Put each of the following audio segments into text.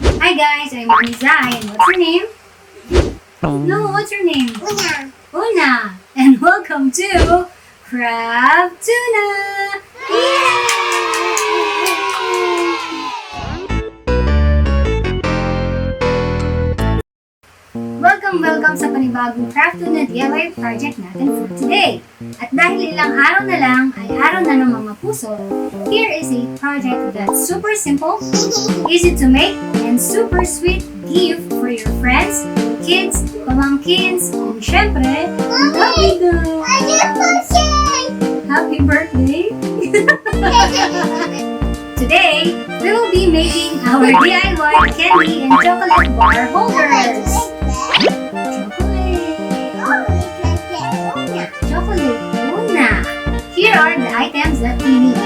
Hi guys, I'm Liza, and what's your name? No, what's your name? Una. Una, and welcome to Craftoona! Welcome sa panibagong Craftoona DIY project natin for today. At dahil ilang araw na lang ay araw na ng mga puso, here is a project that's super simple, easy to make, and super sweet gift for your friends, kids, pamangkins, and syempre, happy daw! Happy birthday! Today, we will be making our DIY candy and chocolate bar holders. Chocolate Una. Here are the items that we need.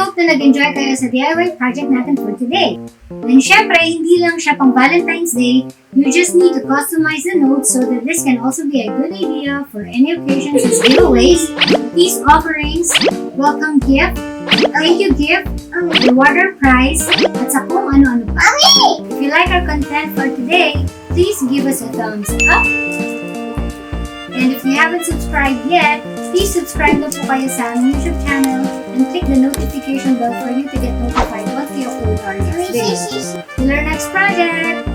hope na nag-enjoy kayo sa DIY project natin for today. And syempre, hindi lang siya pang Valentine's Day. You just need to customize the notes so that this can also be a good idea for any occasions as giveaways, peace offerings, welcome gift, thank you gift, rewarder prize, at sa kung ano-ano pa. If you like our content for today, please give us a thumbs up. And if you haven't subscribed yet, please subscribe na po kayo sa aming YouTube channel and click the notification bell for you to get notified once we upload our next video. Till our next project!